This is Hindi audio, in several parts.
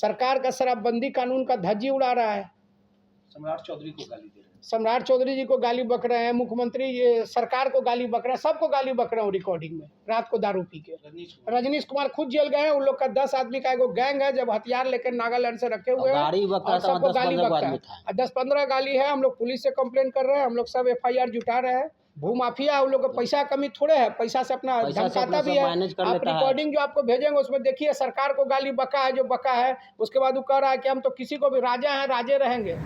सरकार का शराबबंदी कानून का धज्जी उड़ा रहा है। सम्राट चौधरी को गाली दे रहे हैं, सम्राट चौधरी जी को गाली बक रहे हैं, मुख्यमंत्री ये सरकार को गाली बक रहे हैं, सबको गाली बक रहे हैं रिकॉर्डिंग में रात को दारू पी के। रजनीश कुमार खुद जेल गए हैं। उन लोग का 10 आदमी का एगो गैंग है, जब हथियार लेकर नागालैंड से रखे हुए हैं और सबको गाली बकता है। 10-15 गाली है। हम लोग पुलिस से कंप्लेन कर रहे हैं, हम लोग सब FIR जुटा रहे हैं। भूमाफिया उन लोग को पैसा कमी थोड़े है, पैसा से अपना धमकाता भी है। आप रिकॉर्डिंग जो आपको भेजेंगे उसमें देखिए सरकार को गाली बका है, जो बका है। उसके बाद वो कह रहा है कि हम तो किसी को भी राजा हैं, राजे रहेंगे।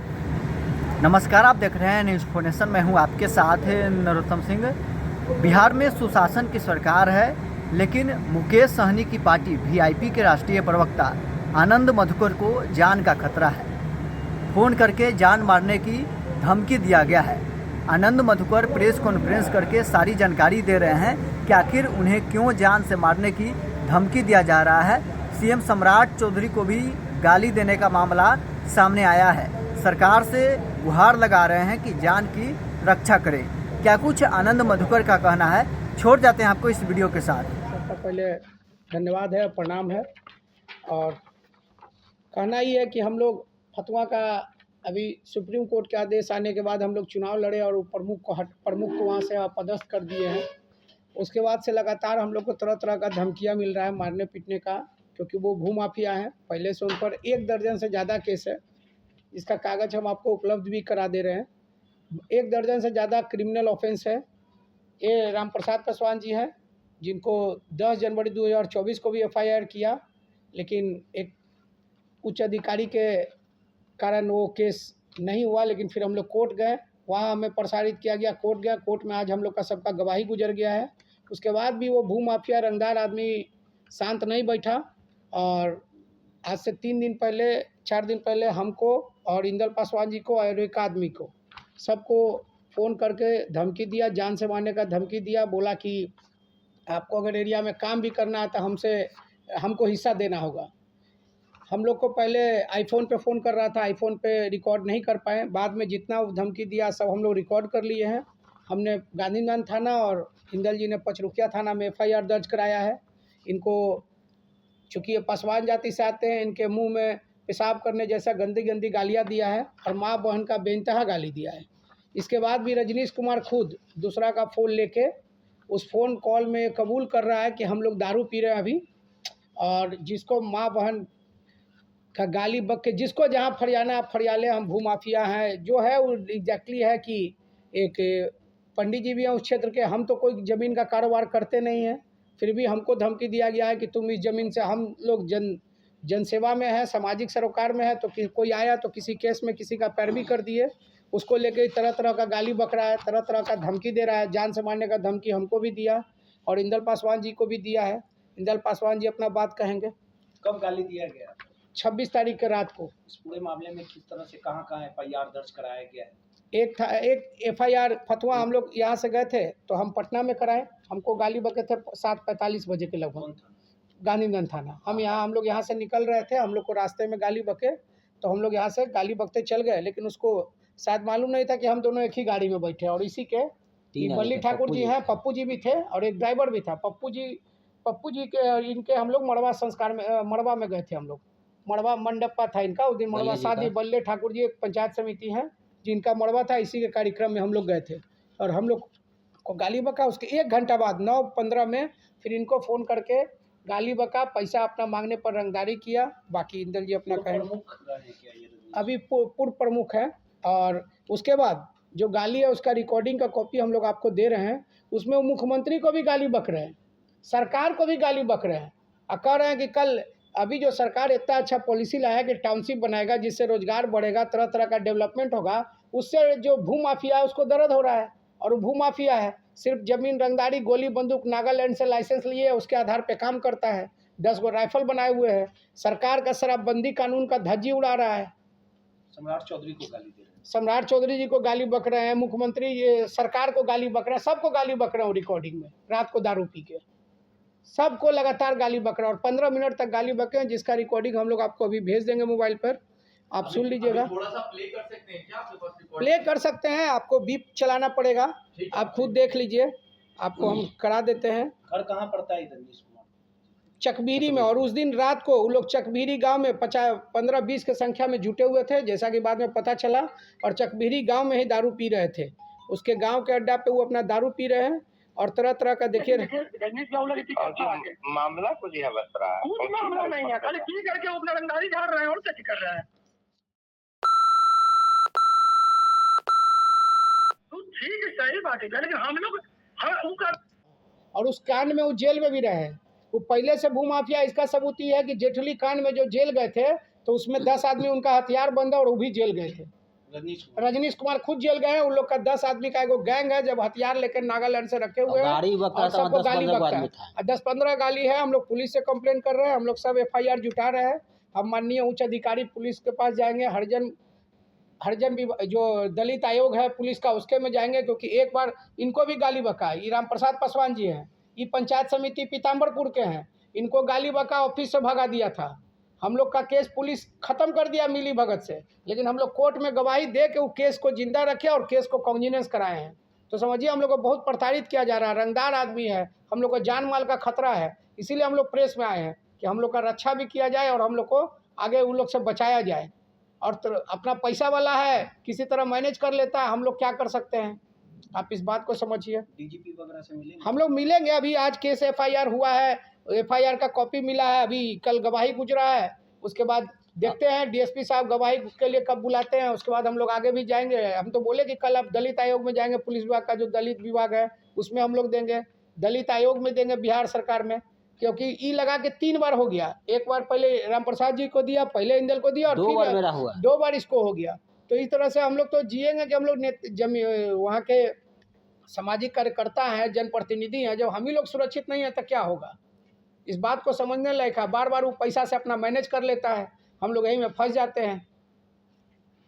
नमस्कार, आप देख रहे हैं न्यूज़ फोनेशन। मैं हूं आपके साथ नरोत्तम सिंह। बिहार में सुशासन की सरकार है, लेकिन मुकेश सहनी की पार्टी VIP के राष्ट्रीय प्रवक्ता आनंद मधुकर को जान का खतरा है। फ़ोन करके जान मारने की धमकी दिया गया है। आनंद मधुकर प्रेस कॉन्फ्रेंस करके सारी जानकारी दे रहे हैं कि आखिर उन्हें क्यों जान से मारने की धमकी दिया जा रहा है। CM सम्राट चौधरी को भी गाली देने का मामला सामने आया है। सरकार से गुहार लगा रहे हैं कि जान की रक्षा करें। क्या कुछ आनंद मधुकर का कहना है, छोड़ जाते हैं आपको इस वीडियो के साथ। सबका पहले धन्यवाद है, प्रणाम है। और कहना ही है कि हम लोग फतवा का अभी सुप्रीम कोर्ट के आदेश आने के बाद हम लोग चुनाव लड़े और प्रमुख को वहाँ से अपदस्थ कर दिए हैं। उसके बाद से लगातार हम लोग को तरह तरह का धमकियाँ मिल रहा है, मारने पीटने का, क्योंकि वो भूमाफिया हैं। पहले से उन पर 1 दर्जन से ज़्यादा केस है, इसका कागज़ हम आपको उपलब्ध भी करा दे रहे हैं। 1 दर्जन से ज़्यादा क्रिमिनल ऑफेंस है। ये राम प्रसाद पासवान जी हैं, जिनको 10 जनवरी 2024 को भी FIR किया, लेकिन एक उच्च अधिकारी के कारण वो केस नहीं हुआ। लेकिन फिर हम लोग कोर्ट गए, वहाँ हमें प्रसारित किया गया, कोर्ट गया, कोर्ट में आज हम लोग का सबका गवाही गुजर गया है। उसके बाद भी वो भूमाफिया रंगदार आदमी शांत नहीं बैठा और आज से 3 दिन पहले 4 दिन पहले हमको और इंदल पासवान जी को और एक आदमी को सबको फ़ोन करके धमकी दिया, जान से मारने का धमकी दिया। बोला कि आपको अगर एरिया में काम भी करना है तो हमको हिस्सा देना होगा। हम लोग को पहले आईफोन पे फ़ोन कर रहा था, आईफोन पे रिकॉर्ड नहीं कर पाए। बाद में जितना धमकी दिया सब हम लोग रिकॉर्ड कर लिए हैं। हमने गांधीनगर थाना और इंदल जी ने पचरुखिया थाना में FIR दर्ज कराया है। इनको चूँकि ये पासवान जाति से आते हैं, इनके मुंह में पेशाब करने जैसा गंदी गंदी गालियाँ दिया है और माँ बहन का बेइंतहा गाली दिया है। इसके बाद भी रजनीश कुमार खुद दूसरा का फ़ोन लेके उस फ़ोन कॉल में कबूल कर रहा है कि हम लोग दारू पी रहे हैं अभी, और जिसको माँ बहन का गाली बक के जिसको जहाँ फरियाना आप फरियाले, हम भूमाफिया हैं। जो है वो एग्जैक्टली है कि एक पंडित जी भी हैं उस क्षेत्र के। हम तो कोई ज़मीन का कारोबार करते नहीं हैं, फिर भी हमको धमकी दिया गया है कि तुम इस ज़मीन से, हम लोग जनसेवा में है, सामाजिक सरोकार में है, तो कोई आया तो किसी केस में किसी का पैरवी कर दिए, उसको लेके तरह तरह का गाली बक रहा है, तरह तरह का धमकी दे रहा है। जान से मारने का धमकी हमको भी दिया और इंदल पासवान जी को भी दिया है। इंदल पासवान जी अपना बात कहेंगे। कब गाली दिया गया? 26 तारीख के रात को। इस पूरे मामले में किस तरह से कहाँ FIR दर्ज कराया गया है? एक FIR फतवा हम लोग यहाँ से गए थे तो हम पटना में कराए। हमको गाली बके थे 7:45 बजे के लगभग, गांधीनगर थाना। हम लोग यहाँ से निकल रहे थे, हम लोग को रास्ते में गाली बके तो हम लोग यहाँ से गाली बकते चल गए, लेकिन उसको शायद मालूम नहीं था कि हम दोनों एक ही गाड़ी में बैठे। और इसी के बल्ली ठाकुर जी हैं, पप्पू जी भी थे और एक ड्राइवर भी था। पप्पू जी के इनके हम लोग मड़वा संस्कार में, मड़वा में गए थे। हम लोग मड़वा मंडपा था इनका उस दिन, मड़वा शादी। बल्ले ठाकुर जी एक पंचायत समिति है जिनका मड़वा था, इसी के कार्यक्रम में हम लोग गए थे और हम लोग को गाली बका। उसके 1 घंटा बाद 9:15 में फिर इनको फ़ोन करके गाली बका, पैसा अपना मांगने पर रंगदारी किया। बाकी इंदल जी अपना कहें। अभी पूर्व प्रमुख है। और उसके बाद जो गाली है उसका रिकॉर्डिंग का कॉपी हम लोग आपको दे रहे हैं। उसमें वो मुख्यमंत्री को भी गाली बक रहे हैं, सरकार को भी गाली बक रहे हैं और कह रहे हैं कि कल अभी जो सरकार इतना अच्छा पॉलिसी लाया कि टाउनशिप बनाएगा, जिससे रोजगार बढ़ेगा, तरह तरह का डेवलपमेंट होगा, उससे जो भूमाफिया है उसको दर्द हो रहा है। और वो भूमाफिया है, सिर्फ जमीन रंगदारी, गोली बंदूक नागालैंड से लाइसेंस लिए उसके आधार पे काम करता है। 10 गो राइफल बनाए हुए हैं। सरकार का शराबबंदी कानून का धज्जी उड़ा रहा है। सम्राट चौधरी को गाली दे रहे हैं, सम्राट चौधरी जी को गाली बक रहे हैं, मुख्यमंत्री ये सरकार को गाली बक रहे हैं, सबको गाली बक रहे हैं रिकॉर्डिंग में रात को दारू पी के। सबको लगातार गाली बक रहा है और 15 मिनट तक गाली बके हैं, जिसका रिकॉर्डिंग हम लोग आपको अभी भेज देंगे मोबाइल पर, आप सुन लीजिएगा। थोड़ा सा प्ले कर सकते हैं क्या आपके पास रिकॉर्डिंग? प्ले कर सकते हैं, आपको बीप चलाना पड़ेगा, आप खुद देख लीजिए, आपको हम करा देते हैं। घर कहाँ पड़ता है इधर? चकबीरी में, और उस दिन रात को वो लोग चकबीरी गांव में 15-20 की संख्या में जुटे हुए थे, जैसा कि बाद में पता चला, और चकबीरी गांव में ही दारू पी रहे थे। उसके गांव के अड्डा पे वो अपना दारू पी रहे हैं और तरह तरह का देखिए मामला कुछ है बस रहा है, कुछ मामला नहीं है, खाली पी करके वो अपना रंगदारी झाड़ रहे हैं और क्या कर रहे हैं। तो ठीक है, सही बात है, लेकिन हम लोग और उस कांड में वो जेल में भी रहे हैं। वो पहले से भूमाफिया, इसका सबूत ये है कि जेठली कांड में जो जेल गए थे तो उसमें 10 आदमी उनका हथियार बंद है और वो भी जेल गए थे। रजनीश कुमार खुद जेल गए हैं। उन लोग का 10 आदमी का एगो गैंग है, जब हथियार लेकर नागालैंड से रखे हुए हैं और सबको गाली बकता है। 10-15 गाली है। हम लोग पुलिस से कंप्लेन कर रहे हैं, हम लोग सब FIR जुटा रहे हैं। हम माननीय उच्च अधिकारी पुलिस के पास जाएंगे, हरिजन जो दलित आयोग है पुलिस का, उसके में जाएंगे, क्योंकि एक बार इनको भी गाली बका। ये राम प्रसाद पासवान जी हैं, ये पंचायत समिति पीताम्बरपुर के हैं, इनको गाली बका, ऑफिस से भगा दिया था। हम लोग का केस पुलिस खत्म कर दिया मिली भगत से, लेकिन हम लोग कोर्ट में गवाही दे के वो केस को जिंदा रखे और केस को कॉन्जिनेंस कराए हैं। तो समझिए हम लोग को बहुत प्रताड़ित किया जा रहा है। रंगदार आदमी है, हम लोग को जान माल का खतरा है, इसीलिए हम लोग प्रेस में आए हैं कि हम लोग का रक्षा भी किया जाए और हम लोग को आगे उन लोग से बचाया जाए। और अपना पैसा वाला है, किसी तरह मैनेज कर लेता है, हम लोग क्या कर सकते हैं, आप इस बात को समझिए। DGP वगैरह से मिलेंगे, हम लोग मिलेंगे। अभी आज केस FIR हुआ है, FIR का कॉपी मिला है, अभी कल गवाही गुजरा है, उसके बाद देखते हैं DSP साहब गवाही के लिए कब बुलाते हैं, उसके बाद हम लोग आगे भी जाएंगे। हम तो बोले कि कल आप दलित आयोग में जाएंगे, पुलिस विभाग का जो दलित विभाग है उसमें हम लोग देंगे, दलित आयोग में देंगे बिहार सरकार में, क्योंकि ई लगा के 3 बार हो गया। एक बार पहले राम प्रसाद जी को दिया, पहले इंदल को दिया, और 2 बार इसको हो गया। तो इस तरह से हम लोग तो जिएंगे कि हम लोग वहाँ के सामाजिक कार्यकर्ता हैं, जनप्रतिनिधि हैं, जब हम ही लोग सुरक्षित नहीं है तो क्या होगा। इस बात को समझने लायक है। बार बार वो पैसा से अपना मैनेज कर लेता है, हम लोग यहीं में फंस जाते हैं।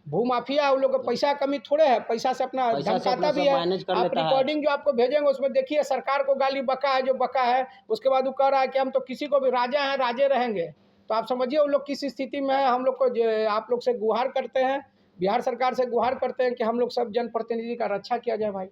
भूमाफिया उन लोग को पैसा कमी थोड़े है, पैसा से अपना धमकाता भी है। आप रिकॉर्डिंग जो आपको भेजेंगे उसमें देखिए सरकार को गाली बका है, जो बका है। उसके बाद वो कह रहा है कि हम तो किसी को भी राजा हैं, राजे रहेंगे। तो आप समझिए उन लोग किस स्थिति में है। हम लोग को आप लोग से गुहार करते हैं, बिहार सरकार से गुहार करते हैं कि हम लोग सब जनप्रतिनिधि का रक्षा किया जाए भाई।